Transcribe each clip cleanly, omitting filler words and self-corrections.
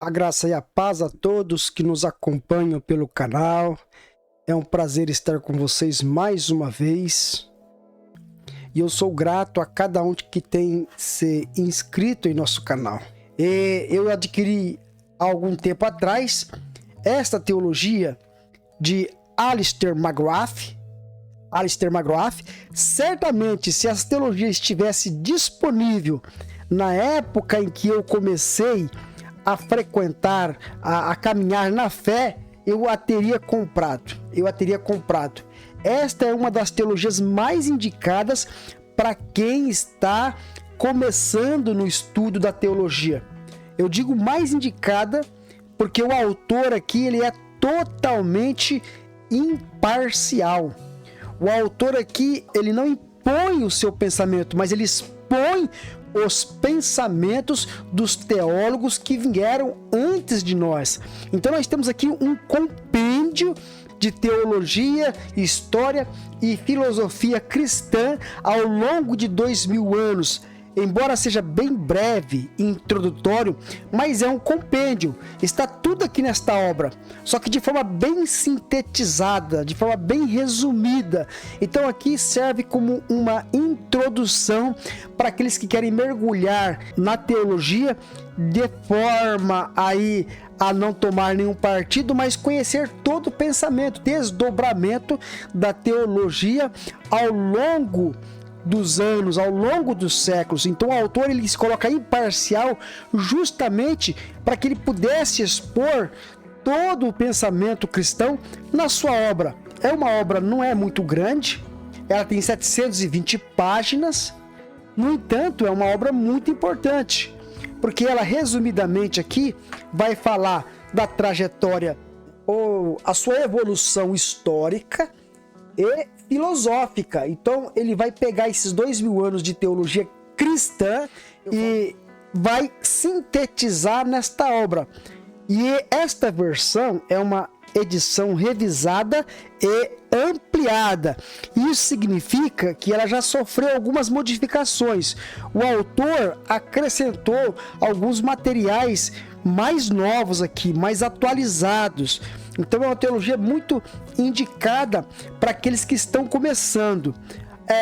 A graça e a paz a todos que nos acompanham pelo canal. É um prazer estar com vocês mais uma vez. E eu sou grato a cada um que tem se inscrito em nosso canal. Eu adquiri há algum tempo atrás esta teologia de Alistair McGrath. Certamente, se essa teologia estivesse disponível na época em que eu comecei a frequentar, a caminhar na fé, eu a teria comprado. Esta é uma das teologias mais indicadas para quem está começando no estudo da teologia. Eu digo mais indicada porque o autor aqui ele é totalmente imparcial. O autor aqui ele não impõe o seu pensamento, mas ele expõe os pensamentos dos teólogos que vieram antes de nós. Então nós temos aqui um compêndio de teologia, história e filosofia cristã ao longo de 2000 anos. Embora seja bem breve e introdutório, mas é um compêndio. Está tudo aqui nesta obra, só que de forma bem sintetizada, de forma bem resumida. Então aqui serve como uma introdução para aqueles que querem mergulhar na teologia de forma aí a não tomar nenhum partido, mas conhecer todo o pensamento, desdobramento da teologia ao longo dos anos, ao longo dos séculos. Então o autor ele se coloca imparcial justamente para que ele pudesse expor todo o pensamento cristão na sua obra. É uma obra não é muito grande, ela tem 720 páginas, no entanto é uma obra muito importante, porque ela resumidamente aqui vai falar da trajetória ou a sua evolução histórica e filosófica. Então ele vai pegar esses 2000 anos de teologia cristã e vai sintetizar nesta obra. E esta versão é uma edição revisada e ampliada. Isso significa que ela já sofreu algumas modificações. O autor acrescentou alguns materiais mais novos aqui, mais atualizados. Então é uma teologia muito indicada para aqueles que estão começando.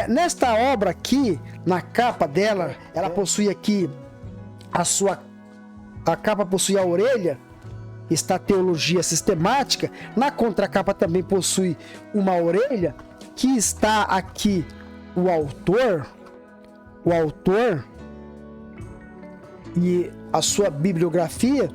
Nesta obra aqui, na capa dela, ela possui aqui a capa possui a orelha, está a teologia sistemática. Na contracapa também possui uma orelha, que está aqui o autor e a sua bibliografia,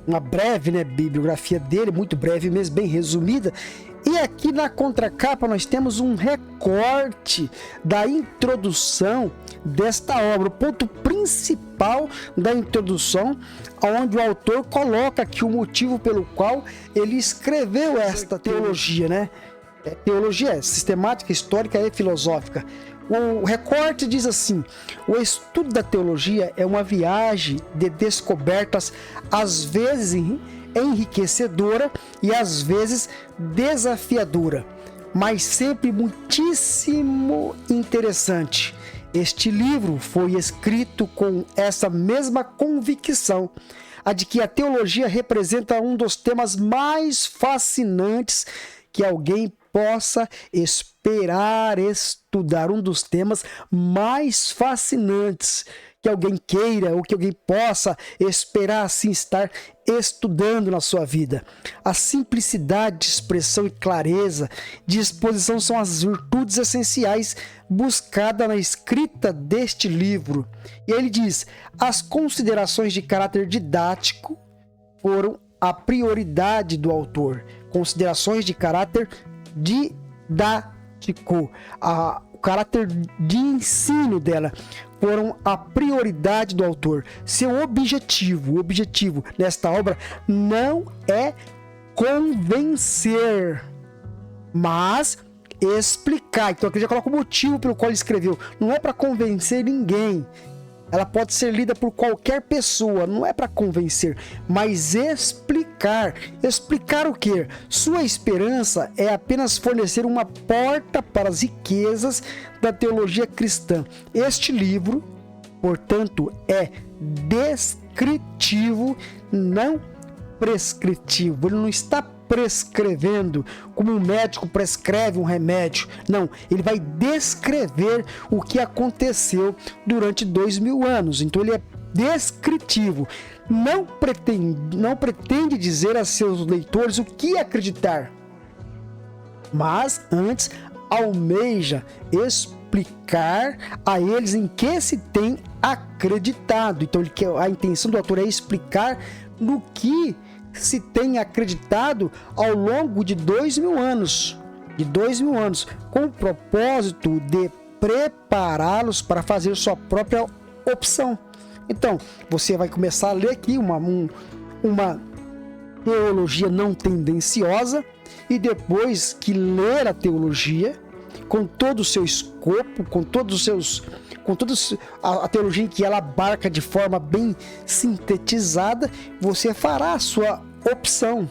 uma breve bibliografia dele, muito breve mesmo, bem resumida. E aqui na contracapa nós temos um recorte da introdução desta obra, o ponto principal da introdução, onde o autor coloca aqui o motivo pelo qual ele escreveu esta teologia, né? Teologia sistemática, histórica e filosófica. O recorte diz assim: o estudo da teologia é uma viagem de descobertas, às vezes enriquecedora e às vezes desafiadora, mas sempre muitíssimo interessante. Este livro foi escrito com essa mesma convicção, a de que a teologia representa um dos temas mais fascinantes que alguém possa esperar estudar, um dos temas mais fascinantes que alguém queira ou que alguém possa esperar assim estar estudando na sua vida. A simplicidade de expressão e clareza de exposição são as virtudes essenciais buscadas na escrita deste livro. E ele diz: as considerações de caráter didático foram a prioridade do autor. Considerações de caráter didático, o caráter de ensino dela foram a prioridade do autor. Seu objetivo nesta obra não é convencer, mas explicar. Então aqui já coloca o motivo pelo qual ele escreveu. Não é para convencer ninguém. Ela pode ser lida por qualquer pessoa, não é para convencer, mas explicar. Explicar o quê? Sua esperança é apenas fornecer uma porta para as riquezas da teologia cristã. Este livro, portanto, é destacado descritivo, não prescritivo. Ele não está prescrevendo como um médico prescreve um remédio. Não, ele vai descrever o que aconteceu durante 2000 anos. Então ele é descritivo. Não pretende dizer a seus leitores o que acreditar, mas antes almeja explicar a eles em que se tem acreditado. Então a intenção do autor é explicar no que se tem acreditado ao longo de 2000 anos, com o propósito de prepará-los para fazer sua própria opção. Então, você vai começar a ler aqui uma teologia não tendenciosa, e depois que ler a teologia, com todo o seu escopo, a teologia em que ela abarca de forma bem sintetizada, você fará a sua opção.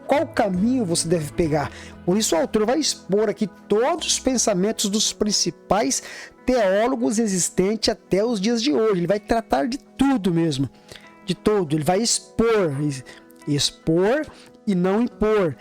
Qual caminho você deve pegar? Por isso o autor vai expor aqui todos os pensamentos dos principais teólogos existentes até os dias de hoje. Ele vai tratar de tudo mesmo, de todo. Ele vai expor e não impor,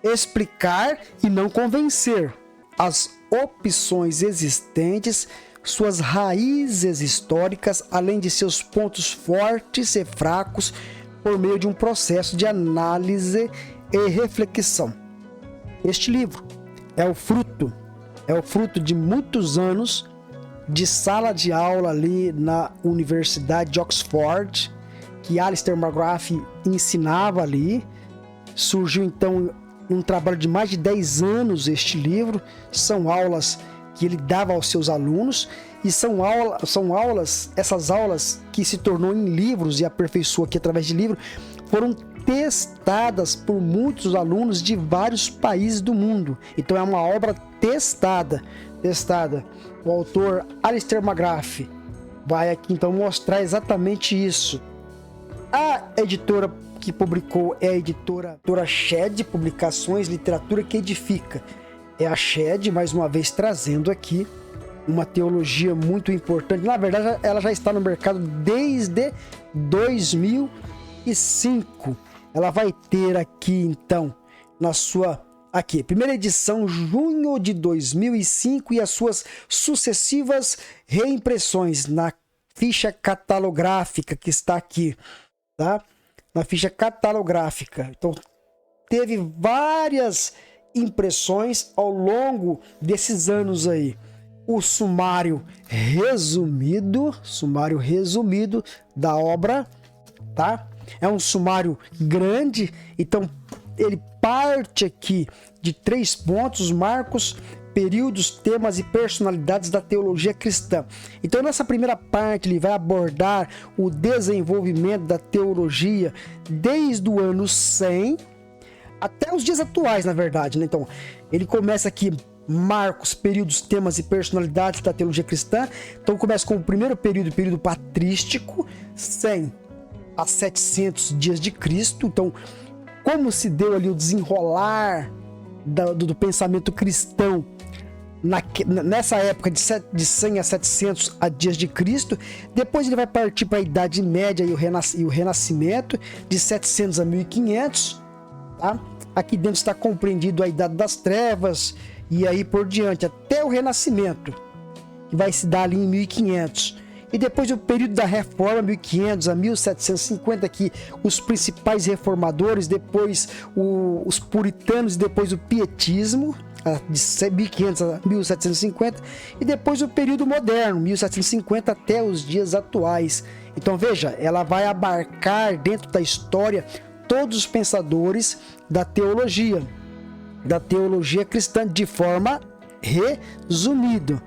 explicar e não convencer as opções existentes, suas raízes históricas, além de seus pontos fortes e fracos, por meio de um processo de análise e reflexão. Este livro é o fruto de muitos anos de sala de aula ali na Universidade de Oxford, que Alistair McGrath ensinava ali. Surgiu então um trabalho de mais de 10 anos este livro. São aulas que ele dava aos seus alunos, e são aulas, essas aulas que se tornou em livros e aperfeiçoou aqui através de livro, foram testadas por muitos alunos de vários países do mundo. Então é uma obra testada. O autor Alistair McGrath vai aqui então mostrar exatamente isso. A editora que publicou é a editora Shed Publicações, Literatura que Edifica. É a Shed, mais uma vez, trazendo aqui uma teologia muito importante. Na verdade, ela já está no mercado desde 2005. Ela vai ter aqui, então, na sua primeira edição, junho de 2005, e as suas sucessivas reimpressões na ficha catalográfica que está aqui, tá? Na ficha catalográfica. Então, teve várias impressões ao longo desses anos aí. O sumário resumido da obra, tá? É um sumário grande, então ele parte aqui de 3 pontos: marcos, períodos, temas e personalidades da teologia cristã. Então, nessa primeira parte, ele vai abordar o desenvolvimento da teologia desde o ano 100 até os dias atuais, na verdade, né? Então, ele começa aqui: marcos, períodos, temas e personalidades da teologia cristã. Então, começa com o primeiro período, o período patrístico, 100 a 700 dias de Cristo. Então, como se deu ali o desenrolar do pensamento cristão nessa época de 100 a 700 dias de Cristo. Depois ele vai partir para a Idade Média e o Renascimento, de 700 a 1500, tá? Aqui dentro está compreendido a Idade das Trevas e aí por diante, até o Renascimento, que vai se dar ali em 1500. E depois o período da Reforma, 1500 a 1750, aqui os principais reformadores, depois os puritanos, depois o pietismo, de 1500 a 1750, e depois o período moderno, 1750 até os dias atuais. Então veja, ela vai abarcar dentro da história todos os pensadores da teologia cristã de forma resumida.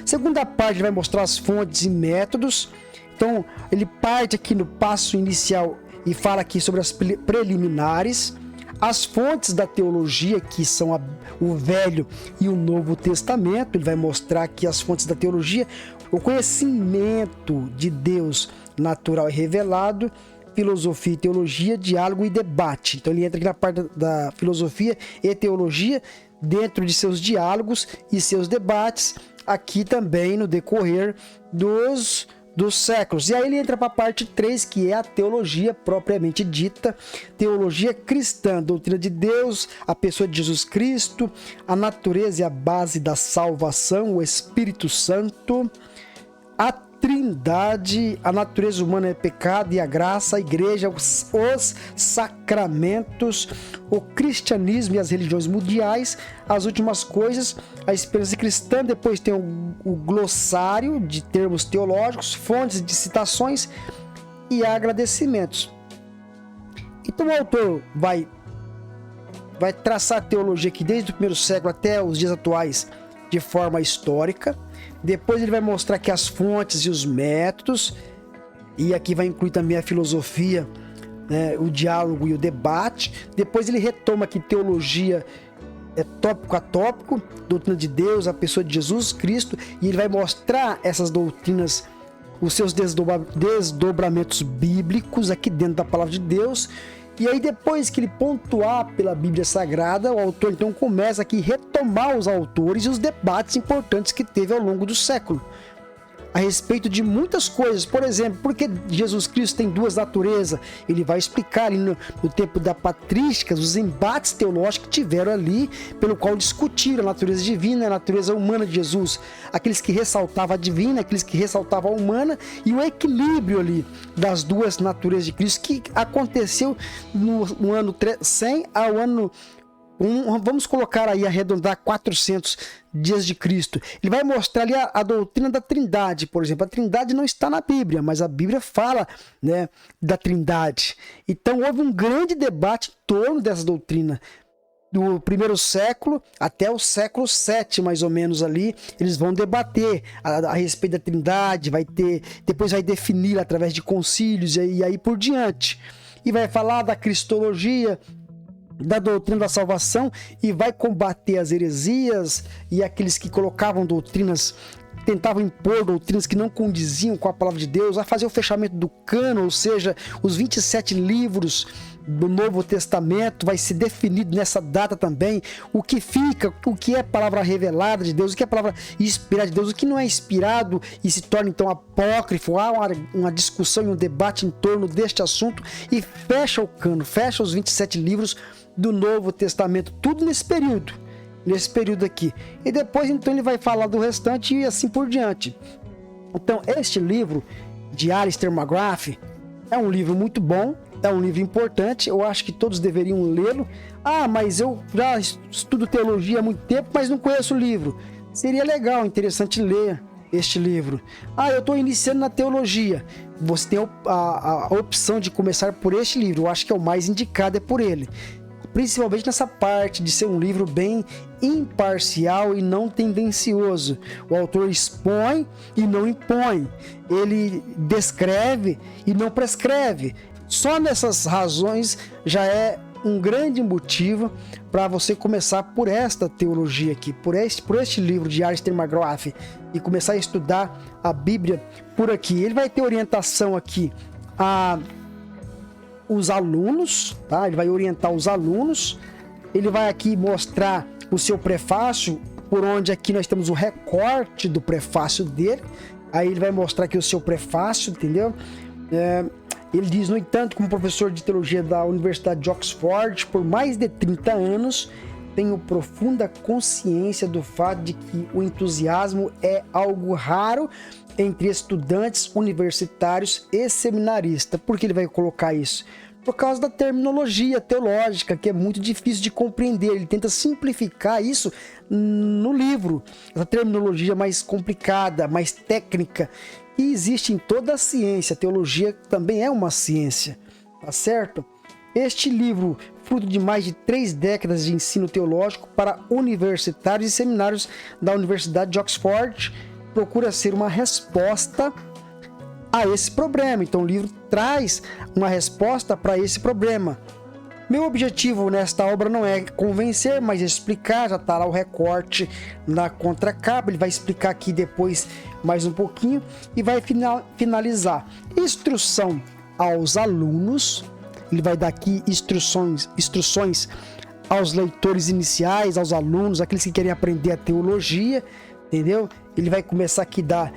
Segunda parte vai mostrar as fontes e métodos. Então ele parte aqui no passo inicial e fala aqui sobre as preliminares, as fontes da teologia, que são o Velho e o Novo Testamento. Ele vai mostrar aqui as fontes da teologia: o conhecimento de Deus natural e revelado, filosofia e teologia, diálogo e debate. Então ele entra aqui na parte da filosofia e teologia, dentro de seus diálogos e seus debates, aqui também no decorrer dos séculos. E aí ele entra para a parte 3, que é a teologia propriamente dita, teologia cristã, doutrina de Deus, a pessoa de Jesus Cristo, a natureza e a base da salvação, o Espírito Santo, a Trindade, a natureza humana é pecado e a graça, a igreja, os sacramentos, o cristianismo e as religiões mundiais, as últimas coisas, a esperança cristã. Depois tem o glossário de termos teológicos, fontes de citações e agradecimentos. Então o autor vai traçar a teologia aqui desde o primeiro século até os dias atuais de forma histórica. Depois ele vai mostrar aqui as fontes e os métodos, e aqui vai incluir também a filosofia, né, o diálogo e o debate. Depois ele retoma aqui teologia tópico a tópico, doutrina de Deus, a pessoa de Jesus Cristo, e ele vai mostrar essas doutrinas, os seus desdobramentos bíblicos aqui dentro da palavra de Deus. E aí, depois que ele pontuar pela Bíblia Sagrada, o autor então começa aqui a retomar os autores e os debates importantes que teve ao longo do século a respeito de muitas coisas. Por exemplo, por que Jesus Cristo tem duas naturezas? Ele vai explicar ali no tempo da patrística os embates teológicos que tiveram ali, pelo qual discutiram a natureza divina e a natureza humana de Jesus. Aqueles que ressaltavam a divina, aqueles que ressaltavam a humana, e o equilíbrio ali das duas naturezas de Cristo, que aconteceu no ano 100 ao ano... vamos colocar aí, arredondar 400 dias de Cristo. Ele vai mostrar ali a doutrina da Trindade, por exemplo. A Trindade não está na Bíblia, mas a Bíblia fala, né, da Trindade. Então houve um grande debate em torno dessa doutrina. Do primeiro século até o século VII, mais ou menos ali, eles vão debater a respeito da Trindade, depois vai definir através de concílios e aí por diante. E vai falar da cristologia, da doutrina da salvação, e vai combater as heresias e aqueles que colocavam doutrinas, tentavam impor doutrinas que não condiziam com a palavra de Deus, vai fazer o fechamento do cânon, ou seja, os 27 livros do Novo Testamento vai ser definido nessa data também, o que fica, o que é palavra revelada de Deus, o que é palavra inspirada de Deus, o que não é inspirado e se torna então apócrifo. Há uma discussão e um debate em torno deste assunto, e fecha o cânon, fecha os 27 livros do Novo Testamento, tudo nesse período aqui. E depois então ele vai falar do restante e assim por diante. Então este livro de Alistair McGrath é um livro muito bom, é um livro importante, eu acho que todos deveriam lê-lo. Ah, mas eu já estudo teologia há muito tempo, mas não conheço o livro. Seria legal, interessante ler este livro. Ah, eu estou iniciando na teologia. Você tem a opção de começar por este livro, eu acho que é o mais indicado, é por ele. Principalmente nessa parte de ser um livro bem imparcial e não tendencioso. O autor expõe e não impõe. Ele descreve e não prescreve. Só nessas razões já é um grande motivo para você começar por esta teologia aqui, por este livro de Alistair McGrath, e começar a estudar a Bíblia por aqui. Ele vai ter orientação aqui a os alunos, tá? Ele vai orientar os alunos, ele vai aqui mostrar o seu prefácio, por onde aqui nós temos o recorte do prefácio dele, aí ele vai mostrar aqui o seu prefácio, entendeu? Ele diz: no entanto, como professor de teologia da Universidade de Oxford por mais de 30 anos, tenho profunda consciência do fato de que o entusiasmo é algo raro entre estudantes universitários e seminaristas. Por que ele vai colocar isso? Por causa da terminologia teológica, que é muito difícil de compreender. Ele tenta simplificar isso no livro, essa terminologia mais complicada, mais técnica, que existe em toda a ciência. A teologia também é uma ciência, tá certo? Este livro, fruto de mais de 3 décadas de ensino teológico para universitários e seminários da Universidade de Oxford, procura ser uma resposta a esse problema. Então o livro traz uma resposta para esse problema. Meu objetivo nesta obra não é convencer, mas explicar. Já está lá o recorte na contracapa. Ele vai explicar aqui depois mais um pouquinho e vai finalizar. Instrução aos alunos. Ele vai dar aqui instruções aos leitores iniciais, aos alunos, aqueles que querem aprender a teologia, entendeu? Ele vai começar aqui a dar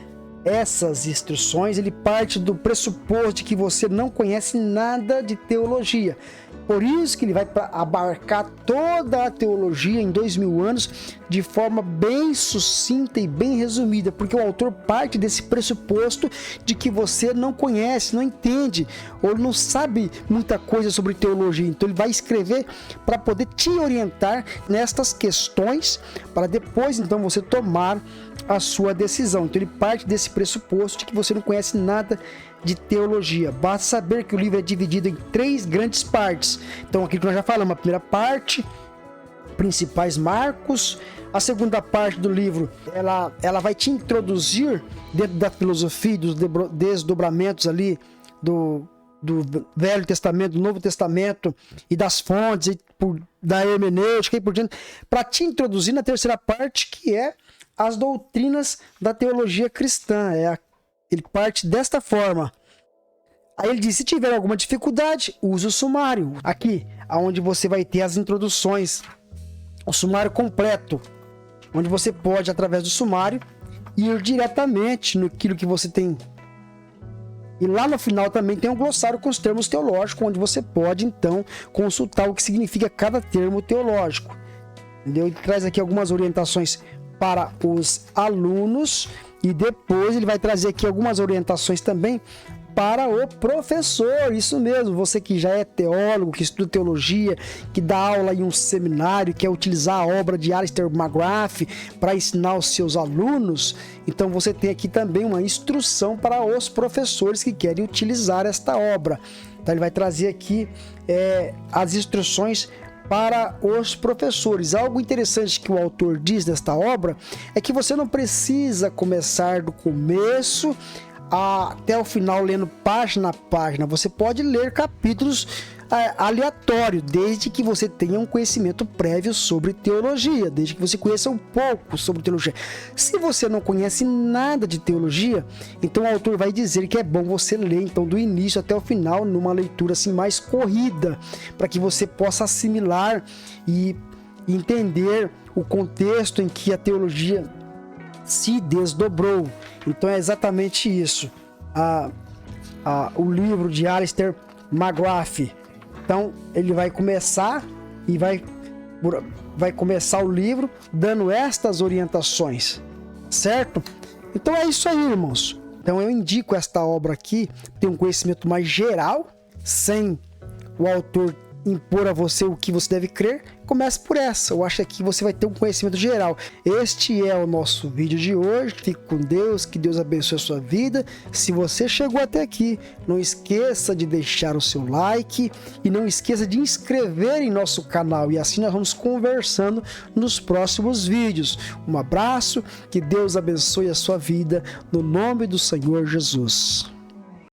essas instruções, ele parte do pressuposto de que você não conhece nada de teologia. Por isso que ele vai abarcar toda a teologia em 2000 anos de forma bem sucinta e bem resumida, porque o autor parte desse pressuposto de que você não conhece, não entende, ou não sabe muita coisa sobre teologia. Então ele vai escrever para poder te orientar nestas questões, para depois então você tomar a sua decisão. Então ele parte desse pressuposto de que você não conhece nada de teologia. Basta saber que o livro é dividido em 3 grandes partes. Então aqui que nós já falamos, a primeira parte, principais marcos. A segunda parte do livro, ela vai te introduzir dentro da filosofia, dos desdobramentos ali do Velho Testamento, do Novo Testamento e das fontes, da hermenêutica e por diante, para te introduzir na terceira parte, que é as doutrinas da teologia cristã. Ele parte desta forma. Aí ele diz, se tiver alguma dificuldade, use o sumário. Aqui, onde você vai ter as introduções, o sumário completo, onde você pode, através do sumário, ir diretamente naquilo que você tem. E lá no final também tem um glossário com os termos teológicos, onde você pode, então, consultar o que significa cada termo teológico. Entendeu? Ele traz aqui algumas orientações para os alunos e depois ele vai trazer aqui algumas orientações também para o professor. Isso mesmo, você que já é teólogo, que estuda teologia, que dá aula em um seminário, quer utilizar a obra de Alistair McGrath para ensinar os seus alunos, então você tem aqui também uma instrução para os professores que querem utilizar esta obra. Então ele vai trazer aqui as instruções para os professores. Algo interessante que o autor diz desta obra é que você não precisa começar do começo até o final lendo página a página. Você pode ler capítulos aleatórios, desde que você tenha um conhecimento prévio sobre teologia, desde que você conheça um pouco sobre teologia. Se você não conhece nada de teologia, então o autor vai dizer que é bom você ler então do início até o final, numa leitura assim mais corrida, para que você possa assimilar e entender o contexto em que a teologia se desdobrou. Então é exatamente isso. O livro de Alistair McGrath. Então ele vai começar e vai começar o livro dando estas orientações, certo? Então é isso aí, irmãos. Então eu indico esta obra aqui, tem um conhecimento mais geral, sem o autor impor a você o que você deve crer. Comece por essa. Eu acho que você vai ter um conhecimento geral. Este é o nosso vídeo de hoje. Fique com Deus, que Deus abençoe a sua vida. Se você chegou até aqui, não esqueça de deixar o seu like e não esqueça de inscrever em nosso canal, e assim nós vamos conversando nos próximos vídeos. Um abraço, que Deus abençoe a sua vida no nome do Senhor Jesus.